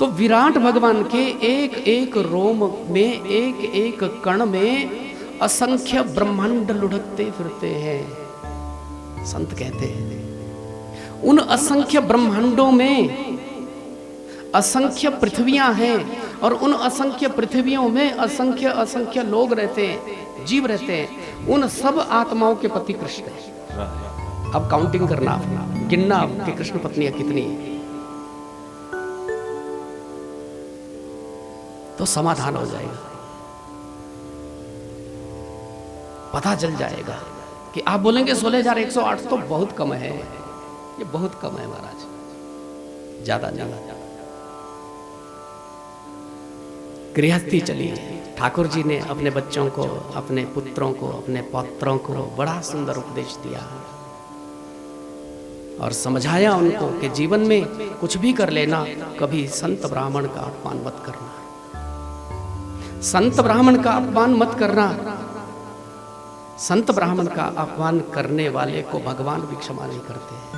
तो विराट भगवान के एक एक रोम में, एक एक कण में असंख्य ब्रह्मांड लुढ़कते फिरते हैं। संत कहते हैं उन असंख्य ब्रह्मांडों में असंख्य पृथ्वियां हैं, और उन असंख्य पृथ्वियों में असंख्य असंख्य लोग रहते हैं, जीव रहते हैं। उन सब आत्माओं के पति कृष्ण है। अब काउंटिंग करना, गिनना कि कृष्ण पत्नियां कितनी है, तो समाधान हो जाएगा, पता चल जाएगा कि आप बोलेंगे 16,108 तो बहुत कम है, ये बहुत कम है महाराज, ज्यादा ज्यादा। गृहस्थी चली। ठाकुर जी ने अपने बच्चों को, अपने पुत्रों को, अपने पौत्रों को बड़ा सुंदर उपदेश दिया और समझाया उनको कि जीवन में कुछ भी कर लेना, कभी संत ब्राह्मण का अपमान मत करना, संत ब्राह्मण का अपमान मत करना। संत ब्राह्मण का अपमान करने वाले को भगवान भी क्षमा नहीं करते हैं।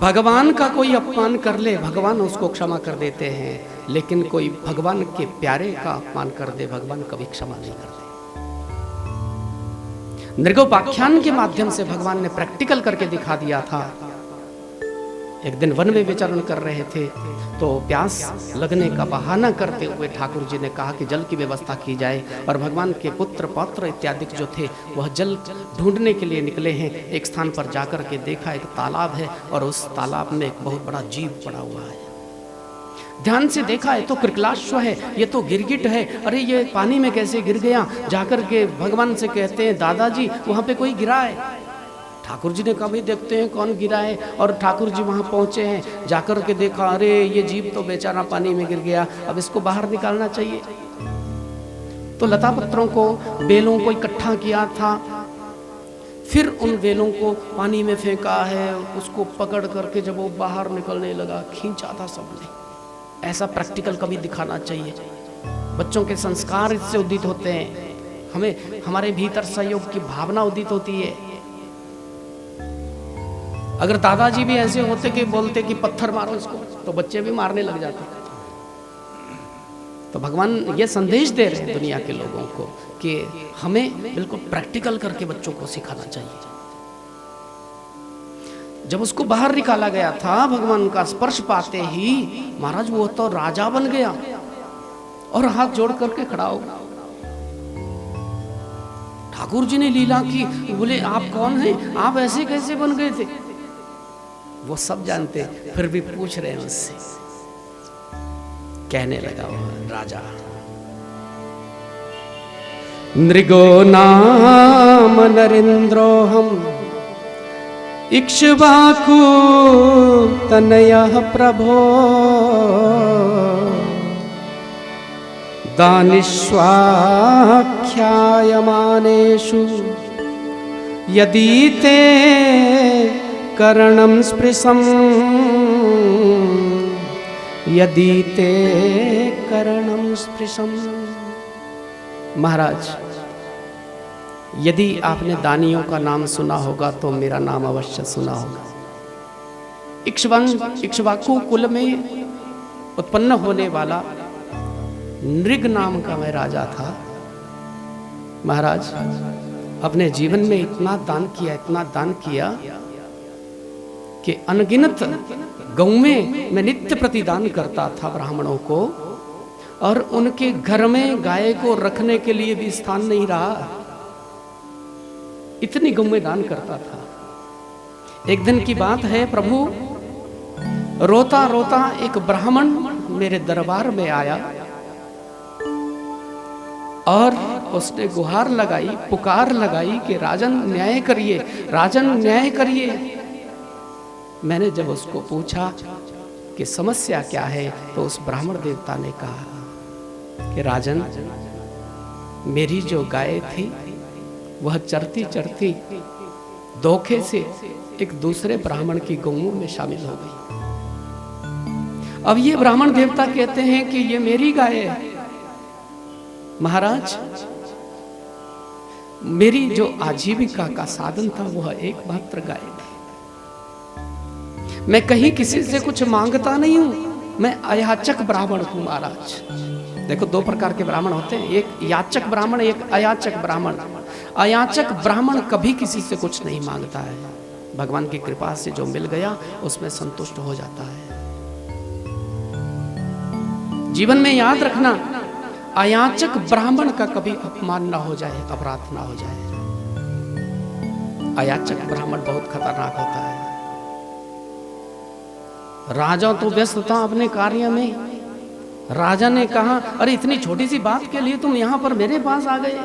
भगवान का कोई अपमान कर ले, भगवान उसको क्षमा कर देते हैं, लेकिन कोई भगवान के प्यारे का अपमान कर दे, भगवान कभी क्षमा नहीं करते। नृगोपाख्यान के माध्यम से भगवान ने प्रैक्टिकल करके दिखा दिया था। एक दिन वन में विचरण कर रहे थे तो प्यास लगने का बहाना करते हुए ठाकुर जी ने कहा कि जल की व्यवस्था की जाए, और भगवान के पुत्र पौत्र इत्यादि जो थे वह जल ढूंढने के लिए निकले हैं। एक स्थान पर जाकर के देखा एक तालाब है, और उस तालाब में एक बहुत बड़ा जीव पड़ा हुआ है। ध्यान से देखा, है तो कृकलाश्व है, ये तो गिरगिट है, अरे ये पानी में कैसे गिर गया। जाकर के भगवान से कहते हैं दादाजी वहां पे कोई गिरा है। ठाकुर जी ने कहा भाई देखते हैं कौन गिरा है, और ठाकुर जी वहां पहुंचे हैं। जाकर के देखा, अरे ये जीव तो बेचारा पानी में गिर गया, अब इसको बाहर निकालना चाहिए। तो लता पत्रों को, बेलों को इकट्ठा किया था, फिर उन बेलों को पानी में फेंका है, उसको पकड़ करके जब वो बाहर निकलने लगा खींचा था सबने। ऐसा प्रैक्टिकल कभी दिखाना चाहिए। बच्चों के संस्कार इससे उदित होते हैं, हमें हमारे भीतर सहयोग की भावना उदित होती है। अगर दादाजी भी ऐसे होते कि बोलते कि पत्थर मारो इसको, तो बच्चे भी मारने लग जाते। तो भगवान ये संदेश दे रहे हैं दुनिया के लोगों को कि हमें बिल्कुल प्रैक्टिकल करके बच्चों को सिखाना चाहिए। जब उसको बाहर निकाला गया था, भगवान का स्पर्श पाते ही महाराज वो तो राजा बन गया और हाथ जोड़ करके खड़ा हो गया। ठाकुर जी ने लीला की, बोले आप कौन हैं, आप ऐसे कैसे बन गए थे। वो सब जानते, फिर भी पूछ रहे हैं उससे। कहने लगा वो राजा, नृगो नाम नरेंद्रोहम इक्ष्वाकु तनयः प्रभो दानिष्वाख्यायमानेषु यदि ते करणं स्पृशं यदि ते करणं स्पृशं। महाराज, यदि आपने दानियों का नाम सुना होगा तो मेरा नाम अवश्य सुना होगा। इक्ष्वाकु कुल में उत्पन्न होने वाला नृग नाम का मैं राजा था। महाराज, अपने जीवन में इतना दान किया, इतना दान किया कि अनगिनत गौएं मैं नित्य प्रतिदान करता था ब्राह्मणों को, और उनके घर में गाय को रखने के लिए भी स्थान नहीं रहा, इतनी गौएं दान करता था। एक दिन की बात है, प्रभु रोता रोता एक ब्राह्मण मेरे दरबार में आया और उसने गुहार लगाई, पुकार लगाई कि राजन न्याय करिए, राजन न्याय करिए। मैंने जब उसको पूछा कि समस्या क्या है, तो उस ब्राह्मण देवता ने कहा कि राजन, मेरी जो गाय थी वह चरती चरती धोखे से एक दूसरे ब्राह्मण की गौओं में शामिल हो गई। अब ये ब्राह्मण देवता कहते हैं कि ये मेरी गाय है। महाराज, मेरी जो आजीविका का साधन था वह एकमात्र गाय थी। मैं कहीं किसी से कुछ मांगता नहीं हूं, मैं अयाचक ब्राह्मण हूं महाराज। देखो, दो प्रकार के ब्राह्मण होते हैं, एक याचक ब्राह्मण, एक अयाचक ब्राह्मण। अयाचक ब्राह्मण कभी किसी से कुछ नहीं मांगता है, भगवान की कृपा से जो मिल गया उसमें संतुष्ट हो जाता है। जीवन में याद रखना, अयाचक ब्राह्मण का कभी अपमान ना हो जाए, अपराध ना हो जाए। अयाचक ब्राह्मण बहुत खतरनाक होता है। राजा तो व्यस्त था अपने कार्य में, राजा ने कहा, अरे इतनी छोटी सी बात के लिए तुम यहां पर मेरे पास आ गए।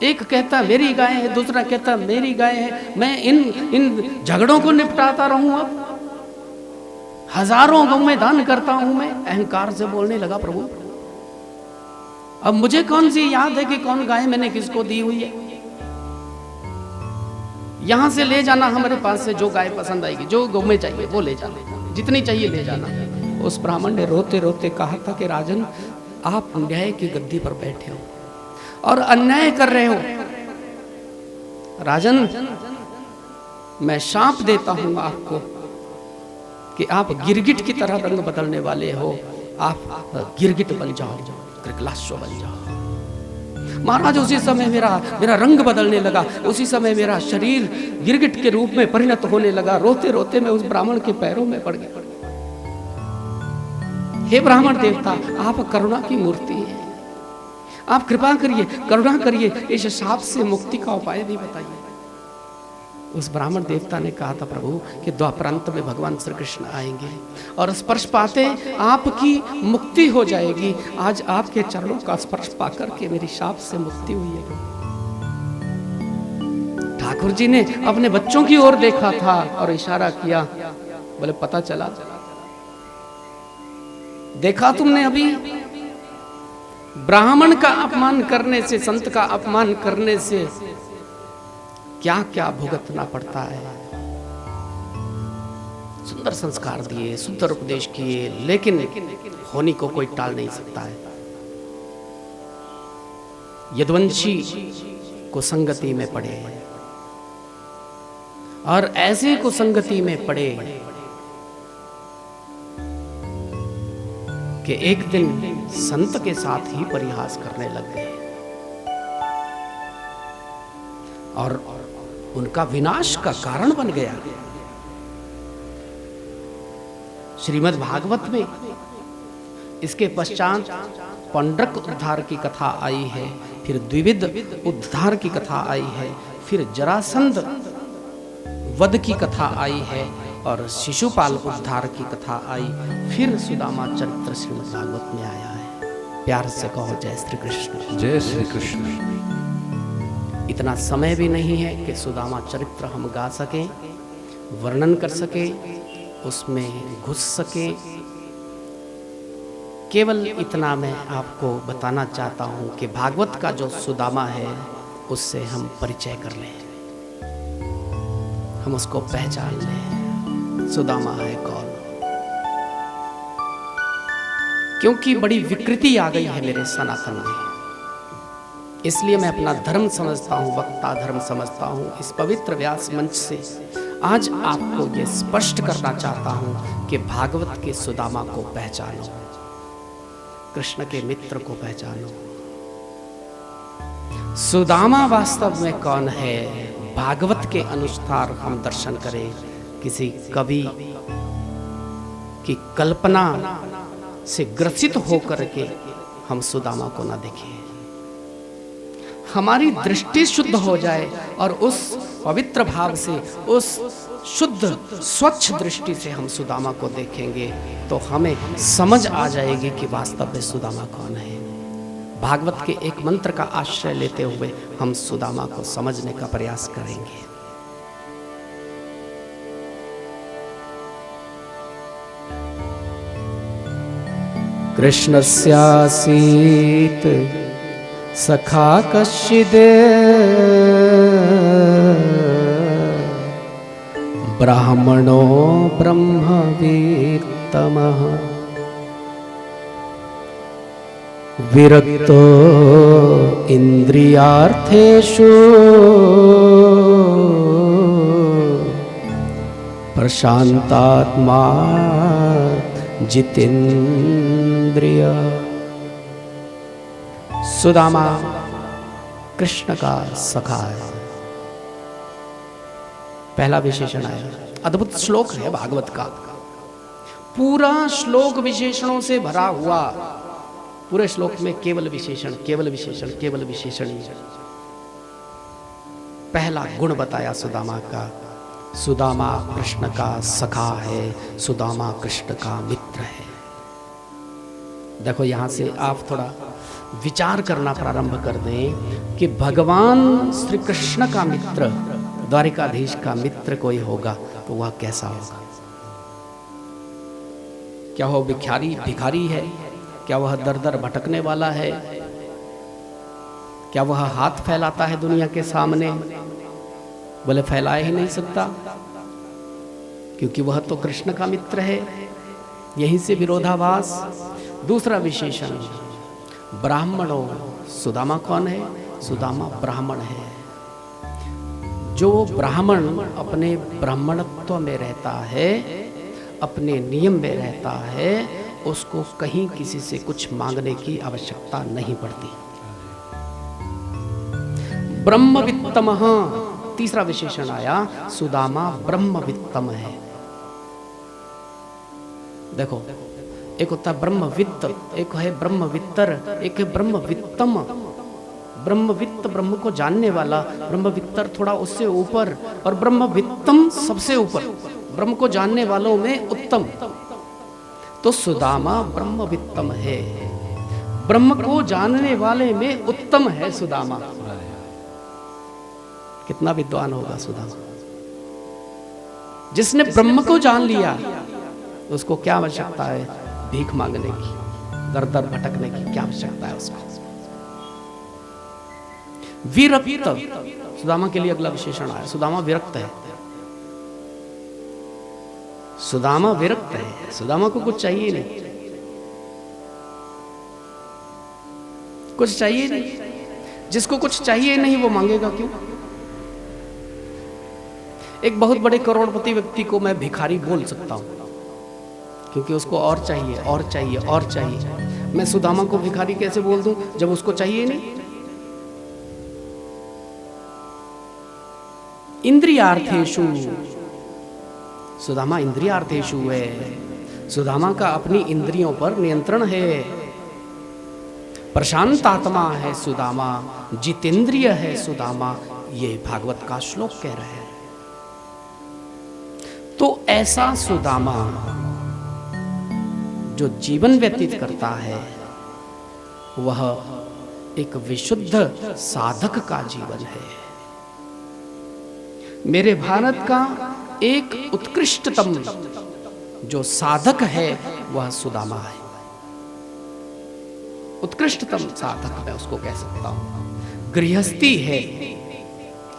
एक कहता मेरी गाय है, दूसरा कहता मेरी गाय है, मैं इन झगड़ों को निपटाता रहूं। अब हजारों गौ में दान करता हूं, मैं अहंकार से बोलने लगा, प्रभु अब मुझे कौन सी याद है कि कौन गाय मैंने किसको दी हुई है। यहां से ले जाना हमारे पास से, जो गाय पसंद आएगी, जो गौ में चाहिए वो ले जाना, जितनी चाहिए ले जाना। उस ब्राह्मण ने रोते रोते कहा था कि राजन, आप न्याय की गद्दी पर बैठे हो और अन्याय कर रहे हो। राजन, मैं शाप देता हूं आपको कि आप गिरगिट की तरह रंग बदलने वाले हो, आप गिरगिट बन जाओ, कृकलाश्व बन जाओ। महाराज, उसी समय मेरा रंग बदलने लगा, उसी समय मेरा शरीर गिरगिट के रूप में परिणत होने लगा। रोते रोते मैं उस ब्राह्मण के पैरों में पड़ गया। हे ब्राह्मण देवता, आप करुणा की मूर्ति हैं, आप कृपा करिए, करुणा करिए, इस शाप से मुक्ति का उपाय भी बताइए। उस ब्राह्मण देवता ने कहा था, प्रभु कि द्वापरांत में भगवान श्री कृष्ण आएंगे और स्पर्श पाते आपकी मुक्ति हो जाएगी। आज आपके चरणों का स्पर्श पाकर के मेरी शाप से मुक्ति हुई है। ठाकुर जी ने अपने बच्चों की ओर देखा था और इशारा किया, बोले पता चला, देखा तुमने अभी ब्राह्मण का अपमान करने से, संत का अपमान करने से क्या क्या भुगतना पड़ता है। सुंदर संस्कार दिए, सुंदर उपदेश किए, लेकिन होनी को कोई टाल नहीं सकता है। यदुवंशी कुसंगति में पड़े और ऐसे कुसंगति में पड़े कि एक दिन संत के साथ ही परिहास करने लग गए और उनका विनाश का कारण बन गया। श्रीमद् भागवत में इसके पश्चात पंडरक उद्धार की कथा आई है, फिर द्विविध उद्धार की कथा आई है, फिर जरासंध वध की कथा आई है और शिशुपाल उद्धार की कथा आई, फिर सुदामा चरित्र श्रीमद् भागवत में आया है। प्यार से कहो जय श्री कृष्ण, जय श्री कृष्ण। इतना समय भी नहीं है कि सुदामा चरित्र हम गा सकें, वर्णन कर सके, उसमें घुस सके। केवल इतना मैं आपको बताना चाहता हूँ कि भागवत का जो सुदामा है उससे हम परिचय कर लें, हम उसको पहचान लें। सुदामा है कौन? क्योंकि बड़ी विकृति आ गई है मेरे सनातन में, इसलिए मैं अपना धर्म समझता हूँ, वक्ता धर्म समझता हूँ। इस पवित्र व्यास मंच से आज आपको ये स्पष्ट करना चाहता हूँ कि भागवत के सुदामा को पहचानो, कृष्ण के मित्र को पहचानो। सुदामा वास्तव में कौन है, भागवत के अनुसार हम दर्शन करें। किसी कवि की कल्पना से ग्रसित होकर के हम सुदामा को ना देखें, हमारी दृष्टि शुद्ध हो जाए और उस पवित्र भाव से, उस शुद्ध स्वच्छ दृष्टि से हम सुदामा को देखेंगे तो हमें समझ आ जाएगी कि वास्तव में सुदामा कौन है। भागवत के एक मंत्र का आश्रय लेते हुए हम सुदामा को समझने का प्रयास करेंगे। कृष्णस्यासीत् सखा कश्चिद् ब्राह्मणो ब्रह्मवीत्तमः विरक्तो इन्द्रियार्थेषु प्रशांतात्मा जितेंद्रिय। सुदामा कृष्ण का सखा है, पहला विशेषण आया। अद्भुत श्लोक है भागवत का, पूरा श्लोक विशेषणों से भरा हुआ। पूरे श्लोक में केवल विशेषण, केवल विशेषण, केवल विशेषण ही। पहला गुण बताया सुदामा का, सुदामा कृष्ण का सखा है, सुदामा कृष्ण का मित्र है। देखो यहां से आप थोड़ा विचार करना प्रारंभ कर दें कि भगवान श्री कृष्ण का मित्र, द्वारिकाधीश का मित्र कोई होगा तो वह कैसा होगा? क्या वह भिखारी है? क्या वह दर दर भटकने वाला है? क्या वह हाथ फैलाता है दुनिया के सामने? बोले फैला ही नहीं सकता, क्योंकि वह तो कृष्ण का मित्र है। यहीं से विरोधाभास। दूसरा विशेषण, ब्राह्मणों। सुदामा कौन है? सुदामा ब्राह्मण है। जो ब्राह्मण अपने ब्राह्मणत्व में रहता है, अपने नियम में रहता है, उसको कहीं किसी से कुछ मांगने की आवश्यकता नहीं पड़ती। ब्रह्मवित्तम, तीसरा विशेषण आया, सुदामा ब्रह्मवित्तम है। देखो, एक होता है ब्रह्मवित्त, एक है ब्रह्मवित्तर, एक है ब्रह्मवित्तम। ब्रह्मवित्त ब्रह्म को जानने वाला, ब्रह्मवित्तर थोड़ा उससे ऊपर, और ब्रह्मवित्तम सबसे ऊपर, ब्रह्म को जानने वालों में उत्तम। तो सुदामा ब्रह्मवित्तम है, ब्रह्म को जानने वाले में उत्तम है सुदामा। कितना विद्वान होगा सुदामा। जिसने ब्रह्म को जान लिया उसको क्या आवश्यकता है भीख मांगने की, दर दर भटकने की? क्या आवश्यकता है उसको? विरक्त, सुदामा के लिए अगला विशेषण आया, सुदामा विरक्त है। सुदामा विरक्त है, सुदामा को कुछ चाहिए नहीं, कुछ चाहिए नहीं। जिसको कुछ चाहिए नहीं वो मांगेगा क्यों? एक बहुत बड़े करोड़पति व्यक्ति को मैं भिखारी बोल सकता हूं, क्योंकि उसको और चाहिए, और चाहिए, और चाहिए। मैं सुदामा को भिखारी कैसे बोल दूं जब उसको चाहिए नहीं? इंद्रियार्थेषु, सुदामा इंद्रियार्थेषु है। सुदामा का अपनी इंद्रियों पर नियंत्रण है। प्रशांत आत्मा है सुदामा, जितेंद्रिय है सुदामा। ये भागवत का श्लोक कह रहे हैं। तो ऐसा सुदामा जो जीवन व्यतीत करता है, वह एक विशुद्ध साधक का जीवन है। मेरे भारत का एक उत्कृष्टतम जो साधक है वह सुदामा है। उत्कृष्टतम साधक मैं उसको कह सकता हूं। गृहस्थी है,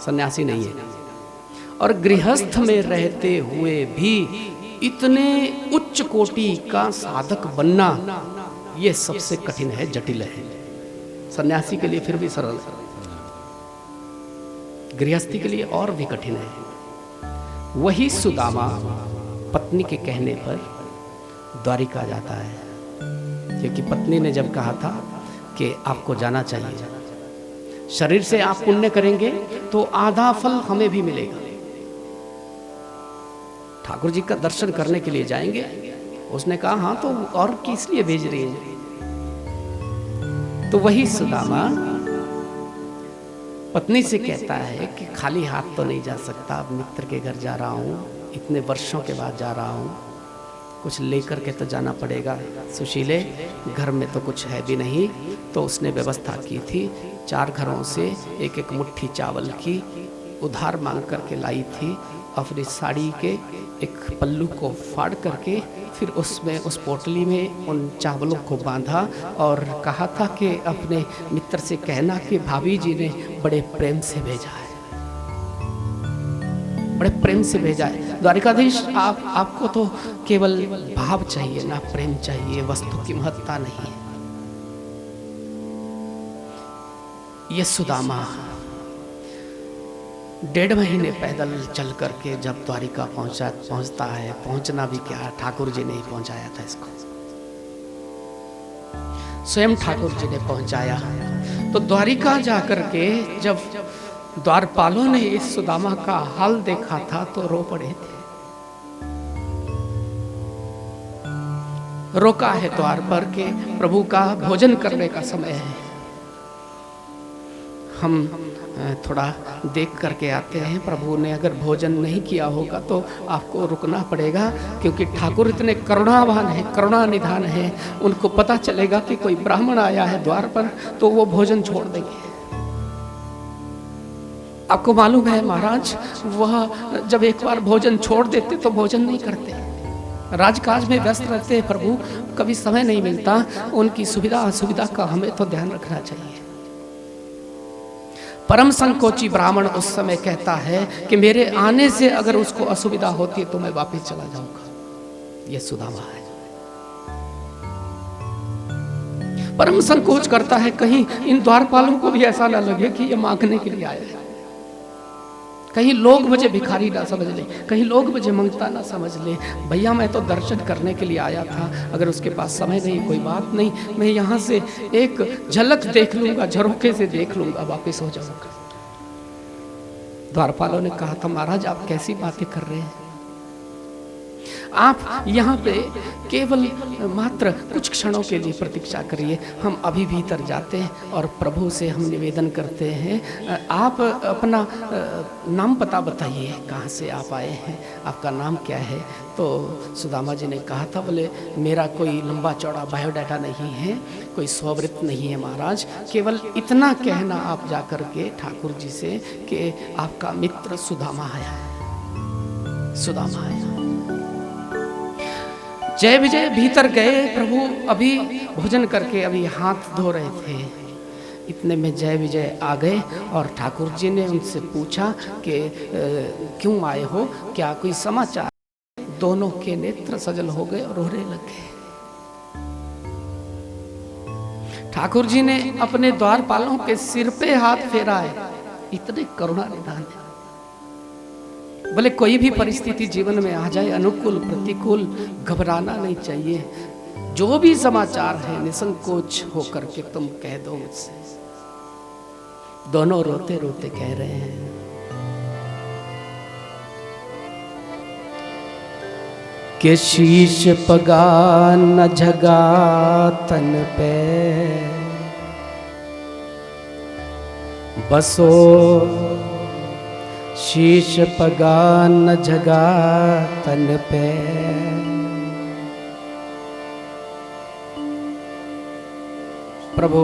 सन्यासी नहीं है। और गृहस्थ में रहते हुए भी इतने उच्च कोटि का साधक बनना, यह सबसे कठिन है, जटिल है। सन्यासी के लिए फिर भी सरल है, गृहस्थी के लिए और भी कठिन है। वही सुदामा पत्नी के कहने पर द्वारिका जाता है, क्योंकि पत्नी ने जब कहा था कि आपको जाना चाहिए, शरीर से आप पुण्य करेंगे तो आधा फल हमें भी मिलेगा, ठाकुर जी का दर्शन करने के लिए जाएंगे। उसने कहा हाँ, तो और किस लिए भेज रही है? तो वही सुदामा पत्नी से कहता है कि खाली हाथ तो नहीं जा सकता, अब मित्र के घर जा रहा हूँ, इतने वर्षों के बाद जा रहा हूँ, कुछ लेकर के तो जाना पड़ेगा। सुशीले, घर में तो कुछ है भी नहीं। तो उसने व्यवस्था की थी, 4 घरों से एक एक मुट्ठी चावल की उधार मांग करके लाई थी। अपनी साड़ी के एक पल्लू को फाड़ करके फिर उसमें, उस पोटली में उन चावलों को बांधा और कहा था कि अपने मित्र से कहना कि भाभी जी ने बड़े प्रेम से भेजा है, बड़े प्रेम से भेजा है। द्वारिकाधीश, आपको तो केवल भाव चाहिए ना, प्रेम चाहिए, वस्तु की महत्ता नहीं है। ये सुदामा 1.5 महीने पैदल चल करके जब द्वारिका पहुंचता है, पहुंचना भी क्या, ठाकुर जी ने ही पहुंचाया था इसको, स्वयं ठाकुर जी ने पहुंचाया। तो द्वारिका जाकर के जब द्वारपालों ने इस सुदामा का हाल देखा था तो रो पड़े थे। रोका है द्वार पर के प्रभु का भोजन करने का समय है, हम थोड़ा देख करके आते हैं। प्रभु ने अगर भोजन नहीं किया होगा तो आपको रुकना पड़ेगा, क्योंकि ठाकुर इतने करुणावान है, करुणा निधान है, उनको पता चलेगा कि कोई ब्राह्मण आया है द्वार पर तो वो भोजन छोड़ देंगे। आपको मालूम है महाराज, वह जब एक बार भोजन छोड़ देते तो भोजन नहीं करते, राजकाज में व्यस्त रहते हैं प्रभु, कभी समय नहीं मिलता। उनकी सुविधा असुविधा का हमें तो ध्यान रखना चाहिए। परम संकोची ब्राह्मण उस समय कहता है कि मेरे आने से अगर उसको असुविधा होती है तो मैं वापस चला जाऊंगा। यह सुदामा है, परम संकोच करता है, कहीं इन द्वारपालों को भी ऐसा ना लगे कि ये मांगने के लिए आया है, कहीं लोग मुझे भिखारी ना समझ ले, कहीं लोग मुझे मंगता ना समझ ले। भैया मैं तो दर्शन करने के लिए आया था, अगर उसके पास समय नहीं कोई बात नहीं, मैं यहाँ से एक झलक देख लूंगा, झरोखे से देख लूंगा, वापस हो जाऊंगा। द्वारपालों ने कहा था महाराज आप कैसी बातें कर रहे हैं, आप यहाँ पे केवल मात्र कुछ क्षणों के लिए प्रतीक्षा करिए, हम अभी भीतर जाते हैं और प्रभु से हम निवेदन करते हैं, आप अपना नाम पता बताइए, कहाँ से आप आए हैं, आपका नाम क्या है। तो सुदामा जी ने कहा था, बोले मेरा कोई लंबा चौड़ा बायोडाटा नहीं है, कोई स्ववृत्त नहीं है महाराज, केवल इतना कहना आप जा कर के ठाकुर जी से कि आपका मित्र सुदामा आया है, सुदामा आया। जय विजय भीतर गए, प्रभु अभी भोजन करके अभी हाथ धो रहे थे, इतने में जय विजय आ गए और ठाकुर जी ने उनसे पूछा कि क्यों आए हो, क्या कोई समाचार। दोनों के नेत्र सजल हो गए और रोने लग गए। ठाकुर जी ने अपने द्वारपालों के सिर पे हाथ फेरा है, इतने करुणा निधान है। बोले कोई भी परिस्थिति जीवन में आ जाए, अनुकूल प्रतिकूल, घबराना नहीं चाहिए, जो भी समाचार है निसंकोच होकर के तुम कह दो मुझसे। दोनों रोते रोते कह रहे हैं, कि शीश पगा न झगा तन पे, बसो शीश पगा न झगा तन पे। प्रभु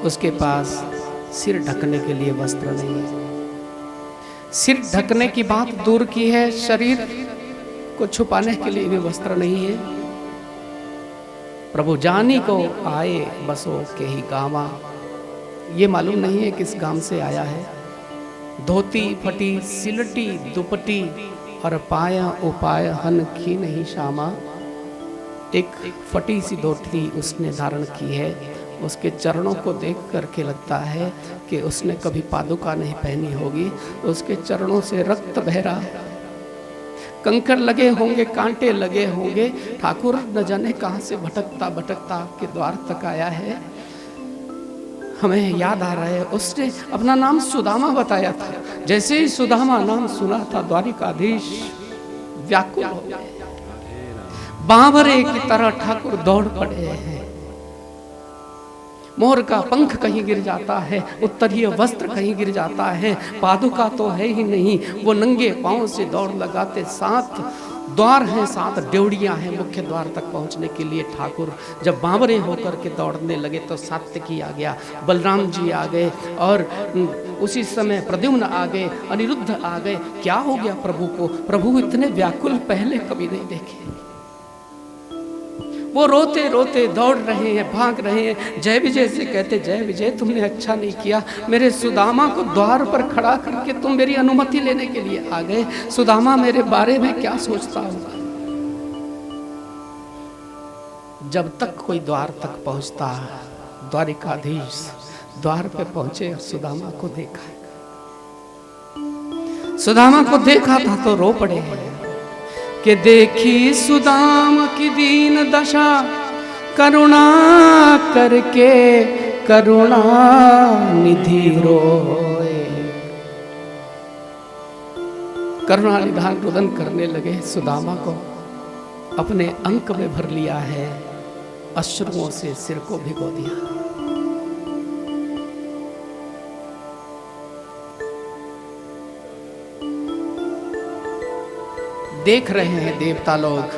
उसके पास सिर ढकने के लिए वस्त्र नहीं है। सिर ढकने की बात दूर की है, शरीर को छुपाने के लिए भी वस्त्र नहीं है। प्रभु जानी को आए बसो के ही गावा, ये मालूम नहीं है किस गांव से आया है। धोती फटी सिलटी दुपटी और पाया उपाय हन की नहीं शामा। एक फटी सी धोती उसने धारण की है, उसके चरणों को देख करके लगता है कि उसने कभी पादुका नहीं पहनी होगी। उसके चरणों से रक्त बह रहा है, कंकड़ लगे होंगे, कांटे लगे होंगे। ठाकुर न जाने कहाँ से भटकता भटकता आपके द्वार तक आया है। हमें याद आ रहा है, उसने अपना नाम सुदामा बताया था। जैसे ही सुदामा नाम सुना था, द्वारिकाधीश व्याकुल हो गए, बांवरे की तरह ठाकुर दौड़ पड़े हैं। मोर का पंख कहीं गिर जाता है, उत्तरीय वस्त्र कहीं गिर जाता है, पादुका तो है ही नहीं। वो नंगे पांव से दौड़ लगाते, 7 द्वार हैं, 7 ड्योड़ियां हैं मुख्य द्वार तक पहुंचने के लिए। ठाकुर जब बांवरे होकर के दौड़ने लगे तो सात्यकी आ गया, बलराम जी आ गए और उसी समय प्रद्युम्न आ गए, अनिरुद्ध आ गए। क्या हो गया प्रभु को? प्रभु इतने व्याकुल पहले कभी नहीं देखे। वो रोते रोते दौड़ रहे हैं, भाग रहे हैं। जय विजय से कहते, जय विजय तुमने अच्छा नहीं किया, मेरे सुदामा को द्वार पर खड़ा करके तुम मेरी अनुमति लेने के लिए आ गए। सुदामा मेरे बारे में क्या सोचता होगा? जब तक कोई द्वार तक पहुंचता, द्वारिकाधीश द्वार पे पहुंचे और सुदामा को देखा। सुदामा को देखा था तो रो पड़े कि देखी सुदाम की दीन दशा, करुणा करके करुणा निधि रोए। करुणा निधान रुदन करने लगे। सुदामा को अपने अंक में भर लिया है, अश्रुओं से सिर को भिगो दिया। देख रहे हैं देवता लोग,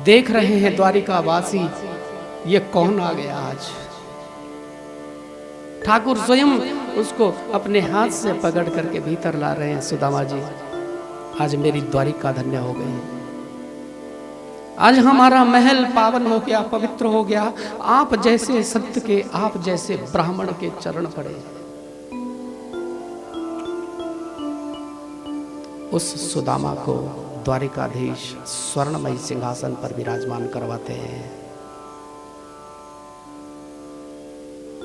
देख रहे हैं द्वारिकावासी, ये कौन आ गया आज। ठाकुर स्वयं उसको अपने हाथ से पकड़ करके भीतर ला रहे हैं। सुदामा जी, आज मेरी द्वारिका धन्य हो गई, आज हमारा महल पावन हो गया, पवित्र हो गया। आप जैसे सत्य के, आप जैसे ब्राह्मण के चरण पड़े। उस सुदामा को द्वारिकाधीश स्वर्णमयी सिंहासन पर विराजमान करवाते हैं।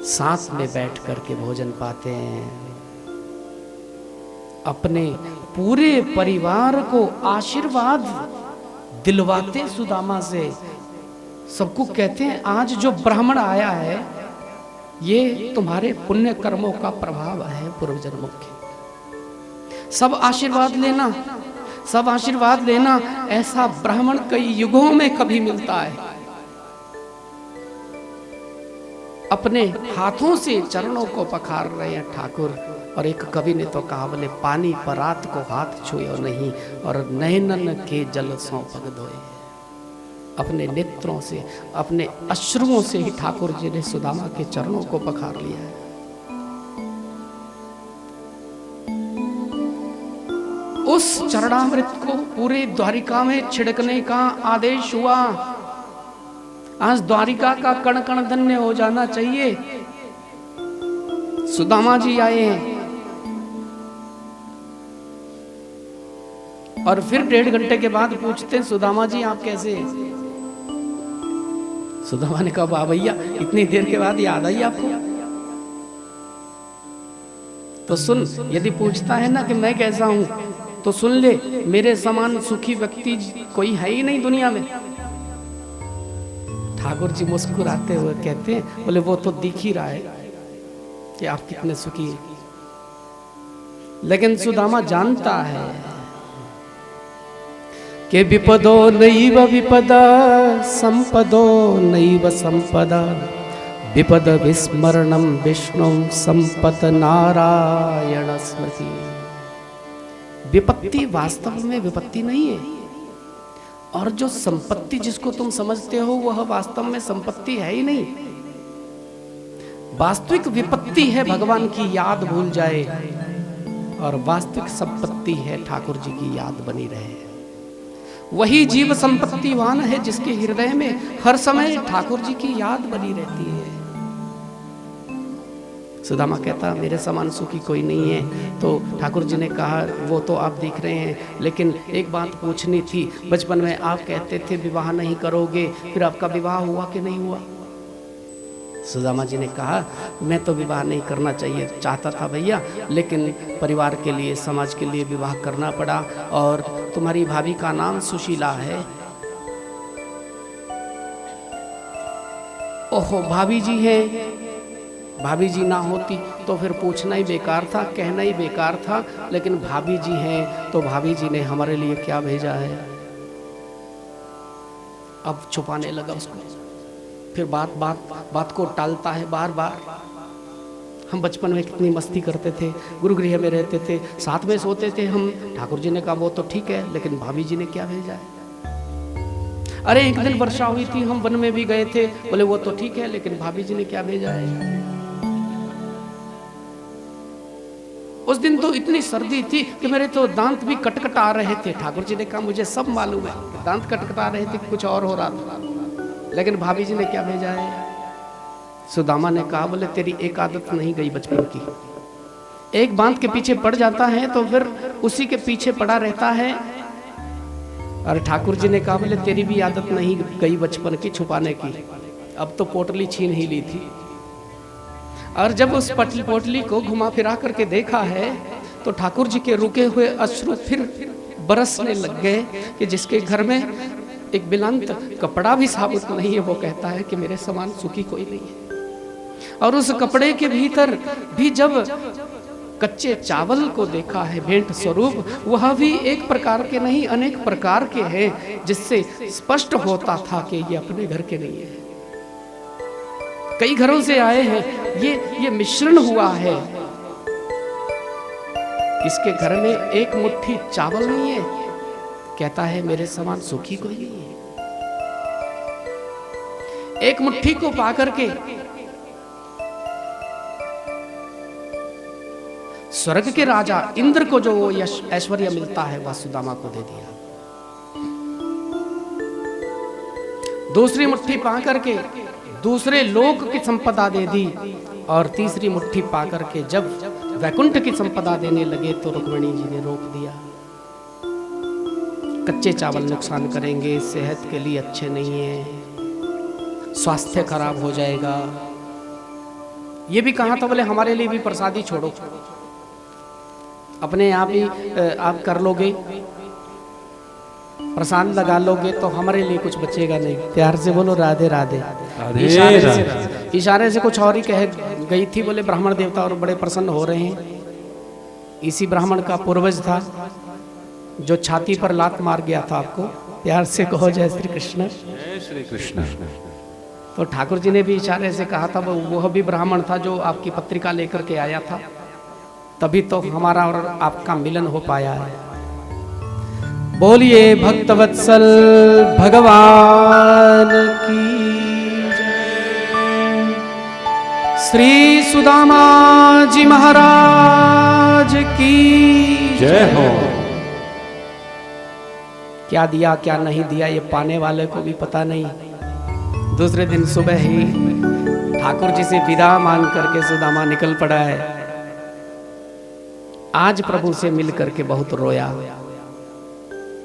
साथ में बैठ करके भोजन पाते हैं। अपने पूरे परिवार को आशीर्वाद दिलवाते सुदामा से। सबको कहते हैं आज जो ब्राह्मण आया है ये तुम्हारे पुण्य कर्मों का प्रभाव है, पूर्व जन्मों के। सब आशीर्वाद लेना, सब आशीर्वाद लेना। ऐसा ब्राह्मण कई युगों में कभी मिलता है। अपने हाथों से चरणों को पखार रहे हैं ठाकुर। और एक कवि ने तो कहा, बोले पानी पर रात को हाथ छुयो नहीं, और नैनन के जल सौ पग धोए। अपने नेत्रों से, अपने अश्रुओं से ही ठाकुर जी ने सुदामा के चरणों को पखार लिया है। उस चरणामृत को पूरे द्वारिका में छिड़कने का आदेश हुआ। आज द्वारिका का कण कण धन्य हो जाना चाहिए। सुदामा जी आए हैं और फिर 1.5 घंटे के बाद पूछते हैं, सुदामा जी आप कैसे? सुदामा ने कहा, वाह भैया, इतनी देर के बाद याद आई आपको? तो सुन, यदि पूछता है ना कि मैं कैसा हूं, तो सुन ले, मेरे समान सुखी व्यक्ति कोई है ही नहीं दुनिया में। ठाकुर जी मुस्कुराते हुए कहते हैं, बोले वो तो दिख ही रहा है कि आप कितने सुखी हैं। लेकिन सुदामा जानता है कि विपदो नैव विपदा संपदो नैव संपदा, विपद विस्मरणम विष्णु संपद नारायण स्मृति। विपत्ति वास्तव में विपत्ति नहीं है, और जो संपत्ति जिसको तुम समझते हो वह वास्तव में संपत्ति है ही नहीं। वास्तविक विपत्ति है भगवान की याद भूल जाए, और वास्तविक संपत्ति है ठाकुर जी की याद बनी रहे। वही जीव संपत्तिवान है जिसके हृदय में हर समय ठाकुर जी की याद बनी रहती है। सुदामा कहता, मेरे समान सुखी कोई नहीं है। तो ठाकुर जी ने कहा, वो तो आप देख रहे हैं, लेकिन एक बात पूछनी थी। बचपन में आप कहते थे विवाह नहीं करोगे, फिर आपका विवाह हुआ कि नहीं हुआ? सुदामा जी ने कहा, मैं तो विवाह नहीं करना चाहिए चाहता था भैया, लेकिन परिवार के लिए, समाज के लिए विवाह करना पड़ा। और तुम्हारी भाभी का नाम सुशीला है। ओहो, भाभी जी है। भाभी जी ना होती तो फिर पूछना ही बेकार था, कहना ही बेकार था। लेकिन भाभी जी हैं तो भाभी जी ने हमारे लिए क्या भेजा है। अब छुपाने लगा उसको, फिर बात को टालता है बार बार। हम बचपन में कितनी मस्ती करते थे, गुरुगृह में रहते थे, साथ में सोते थे हम। ठाकुर जी ने कहा वो तो ठीक है, लेकिन भाभी जी ने क्या भेजा है। अरे एक दिन वर्षा हुई थी, हम वन में भी गए थे, बोले वो तो ठीक है, लेकिन भाभी जी ने क्या भेजा है। उस दिन तो इतनी सर्दी थी कि मेरे तो दांत भी कटकटा रहे थे। ठाकुर जी ने कहा मुझे सब मालूम है, दांत कटकटा रहे थे, कुछ और हो रहा था, लेकिन भाभी जी ने क्या भेजा है। सुदामा ने कहा, बोले तेरी एक आदत नहीं गई बचपन की। एक बात के पीछे पड़ जाता है तो फिर उसी के पीछे पड़ा रहता है। और ठाकुर जी ने कहा, बोले तेरी भी आदत नहीं गई बचपन की छुपाने की। अब तो पोटली छीन ही ली थी, और जब उस पोटली को घुमा फिरा करके देखा है तो ठाकुर जी के रुके हुए अश्रु फिर बरसने लग गए कि जिसके घर में एक बिलांत कपड़ा भी साबुत नहीं है, वो कहता है कि मेरे समान सुखी कोई नहीं है। और उस कपड़े के भीतर भी जब कच्चे चावल को देखा है भेंट स्वरूप, वह भी एक प्रकार के नहीं अनेक प्रकार के हैं, जिससे स्पष्ट होता था कि ये अपने घर के नहीं है, कई घरों से आए हैं, ये मिश्रण हुआ है। इसके घर में एक मुट्ठी चावल नहीं है, कहता है मेरे समान सुखी कोई नहीं है। एक मुट्ठी को पाकर के स्वर्ग के राजा इंद्र को जो यश ऐश्वर्य मिलता है वह सुदामा को दे दिया। दूसरी मुट्ठी पाकर के दूसरे लोक की संपदा दे दी, और तीसरी मुट्ठी पाकर के जब वैकुंठ की संपदा देने लगे तो रुक्मिणी जी ने रोक दिया। कच्चे चावल नुकसान करेंगे, सेहत के लिए अच्छे नहीं है, स्वास्थ्य खराब हो जाएगा। ये भी कहा था, बोले हमारे लिए भी प्रसादी छोड़ो, अपने आप ही आप कर लोगे, प्रसाद लगा लोगे तो हमारे लिए कुछ बचेगा नहीं। प्यार से बोलो राधे राधे। इशारे से कुछ और ही कह गई थी, बोले ब्राह्मण देवता और बड़े प्रसन्न हो रहे हैं। इसी ब्राह्मण का पूर्वज था जो छाती पर लात मार गया था। आपको प्यार से कहो जय श्री कृष्ण। जय श्री कृष्ण। तो ठाकुर जी ने भी इशारे से कहा था, वह भी ब्राह्मण था जो आपकी पत्रिका लेकर के आया था, तभी तो हमारा और आपका मिलन हो पाया है। बोलिए भक्तवत्सल भगवान की जय। श्री सुदामा जी महाराज की जय हो। क्या दिया क्या नहीं दिया ये पाने वाले को भी पता नहीं। दूसरे दिन सुबह ही ठाकुर जी से विदा मांग करके सुदामा निकल पड़ा है। आज प्रभु से मिल करके बहुत रोया।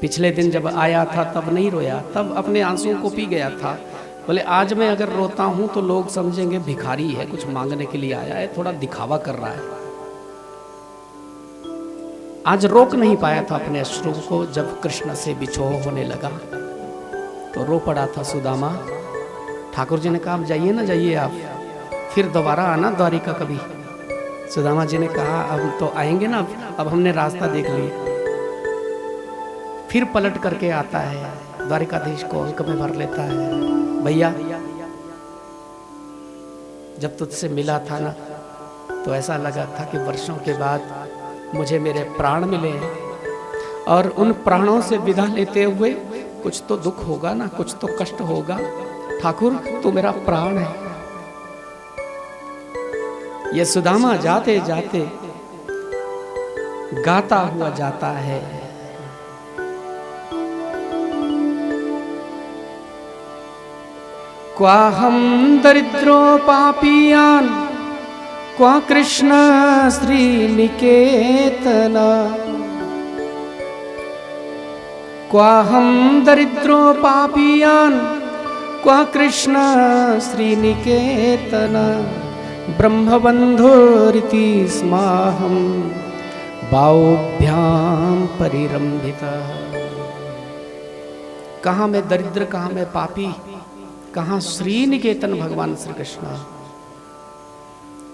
पिछले दिन जब आया था तब नहीं रोया, तब अपने आंसुओं को पी गया था। बोले आज मैं अगर रोता हूं तो लोग समझेंगे भिखारी है, कुछ मांगने के लिए आया है, थोड़ा दिखावा कर रहा है। आज रोक नहीं पाया था अपने अश्रु को। जब कृष्ण से बिछोह होने लगा तो रो पड़ा था सुदामा। ठाकुर जी ने कहा अब जाइए ना, जाइए आप, फिर दोबारा आना द्वारिका कभी। सुदामा जी ने कहा अब तो आएंगे ना, अब हमने रास्ता देख लिया। फिर पलट करके आता है, द्वारिकाधीश को अंक में भर लेता है। भैया जब तुझसे मिला था ना तो ऐसा लगा था कि वर्षों के बाद मुझे मेरे प्राण मिले हैं, और उन प्राणों से विदा लेते हुए कुछ तो दुख होगा ना, कुछ तो कष्ट होगा। ठाकुर तू मेरा प्राण है। ये सुदामा जाते जाते गाता हुआ जाता है। क्वा हम दरिद्रो पापियान क्वा कृष्ण श्रीनिकेतन। क्वा हम दरिद्रो पापियान क्वा कृष्ण श्रीनिकेतन। ब्रह्मबंधुरिति स्माहं बाहुभ्याम परिरंभिता। कहाँ मैं दरिद्र, कहाँ मैं पापी, कहाँ श्रीनिकेतन भगवान श्री कृष्ण।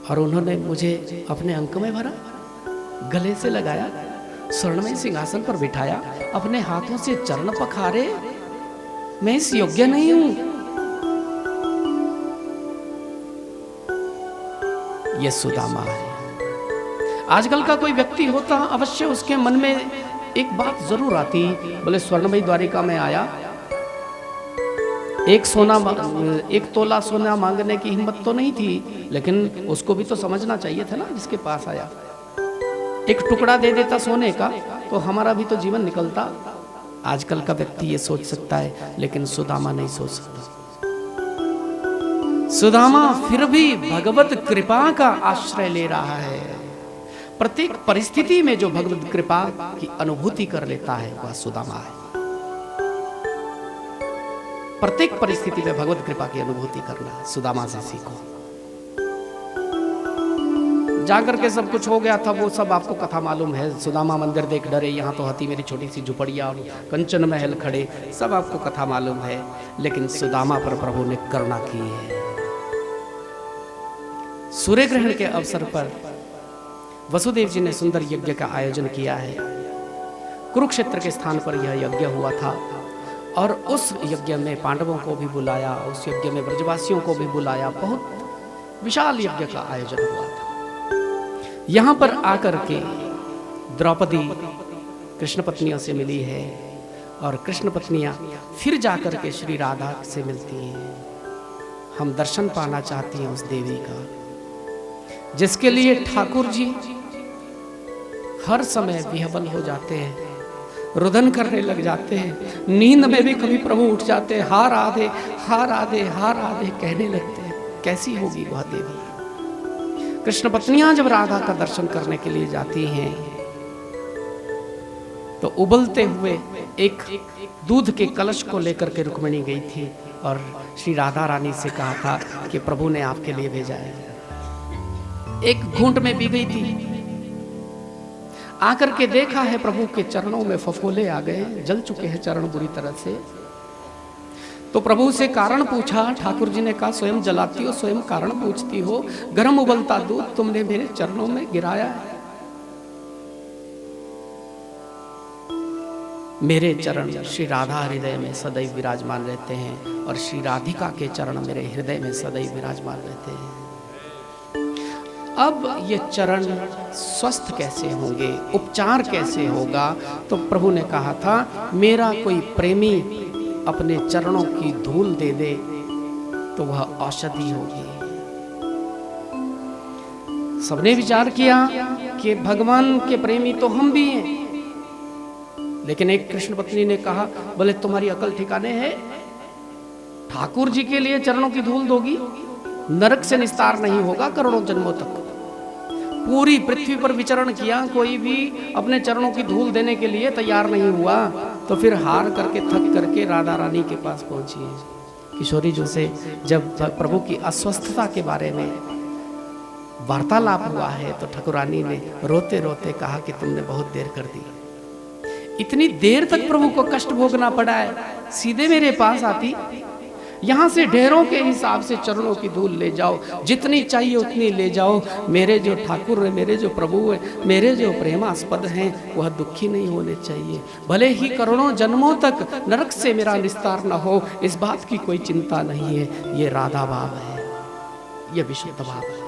और उन्होंने मुझे अपने अंक में भरा, गले से लगाया, स्वर्णमय सिंहासन पर बिठाया, अपने हाथों से चरण पखारे। मैं इस योग्य नहीं हूं। ये सुदामा है। आजकल का कोई व्यक्ति होता अवश्य उसके मन में एक बात जरूर आती, बोले स्वर्णमयी द्वारिका में आया, एक तोला सोना मांगने की हिम्मत तो नहीं थी, लेकिन उसको भी तो समझना चाहिए था ना जिसके पास आया। एक टुकड़ा दे देता सोने का तो हमारा भी तो जीवन निकलता। आजकल का व्यक्ति ये सोच सकता है, लेकिन सुदामा नहीं सोच सकता। सुदामा फिर भी भगवत कृपा का आश्रय ले रहा है। प्रत्येक परिस्थिति में जो भगवत कृपा की अनुभूति कर लेता है वह सुदामा है। प्रत्येक परिस्थिति में भगवत कृपा की अनुभूति करना सुदामा से सीखो। जाकर के सब कुछ हो गया था, वो सब आपको कथा मालूम है। सुदामा मंदिर देख डरे, यहाँ तो हती मेरी छोटी सी झुपड़िया और कंचन महल खड़े, सब आपको कथा मालूम है। लेकिन सुदामा पर प्रभु ने करुणा की है। सूर्य ग्रहण के अवसर पर वसुदेव जी ने सुंदर यज्ञ का आयोजन किया है। कुरुक्षेत्र के स्थान पर यह यज्ञ हुआ था और उस यज्ञ में पांडवों को भी बुलाया, उस यज्ञ में ब्रजवासियों को भी बुलाया। बहुत विशाल यज्ञ का आयोजन हुआ था। यहां पर आकर के द्रौपदी कृष्ण पत्नियों से मिली है और कृष्ण पत्नियां फिर जाकर के श्री राधा से मिलती हैं। हम दर्शन पाना चाहती हैं उस देवी का, जिसके लिए ठाकुर जी हर समय विह्वल हो जाते हैं, रुदन करने लग जाते हैं। नींद में भी कभी प्रभु उठ जाते हैं, हा राधे हा राधे हा राधे कहने लगते हैं। कैसी होगी वह देवी? कृष्ण पत्नियां जब राधा का दर्शन करने के लिए जाती हैं तो उबलते हुए एक दूध के कलश को लेकर के रुक्मिणी गई थी और श्री राधा रानी से कहा था कि प्रभु ने आपके लिए भेजा है। एक घूंट में पी गई थी। आकर के देखा है प्रभु के चरणों में फफोले आ गए, जल चुके हैं चरण बुरी तरह से। तो प्रभु से कारण पूछा। ठाकुर जी ने कहा, स्वयं जलाती हो, स्वयं कारण पूछती हो। गर्म उबलता दूध तुमने मेरे चरणों में गिराया है। मेरे चरण श्री राधा हृदय में सदैव विराजमान रहते हैं और श्री राधिका के चरण मेरे हृदय में सदैव विराजमान रहते हैं। अब ये चरण स्वस्थ कैसे होंगे, उपचार कैसे होगा? तो प्रभु ने कहा था, मेरा कोई प्रेमी अपने चरणों की धूल दे दे तो वह औषधि होगी। सबने विचार किया कि भगवान के प्रेमी तो हम भी हैं, लेकिन एक कृष्ण पत्नी ने कहा, बोले तुम्हारी अकल ठिकाने है? ठाकुर जी के लिए चरणों की धूल दोगी? नरक से निस्तार नहीं होगा करोड़ों जन्मों तक। पूरी पृथ्वी पर विचरण किया, कोई भी अपने चरणों की धूल देने के लिए तैयार नहीं हुआ। तो फिर हार करके थक करके राधा रानी के पास पहुंची है। किशोरी जी से जब प्रभु की अस्वस्थता के बारे में वार्तालाप हुआ है तो ठाकुरानी ने रोते रोते कहा कि तुमने बहुत देर कर दी। इतनी देर तक प्रभु को कष्ट भोगना पड़ा है, सीधे मेरे पास आती। यहाँ से ढेरों के हिसाब से चरणों की धूल ले जाओ, जितनी चाहिए उतनी ले जाओ। मेरे जो ठाकुर है, मेरे जो प्रभु है, मेरे जो प्रेमास्पद हैं, वह दुखी नहीं होने चाहिए। भले ही करोड़ों जन्मों तक नरक से मेरा निस्तार न हो, इस बात की कोई चिंता नहीं है। ये राधा भाव है, ये विशुद्ध भाव है।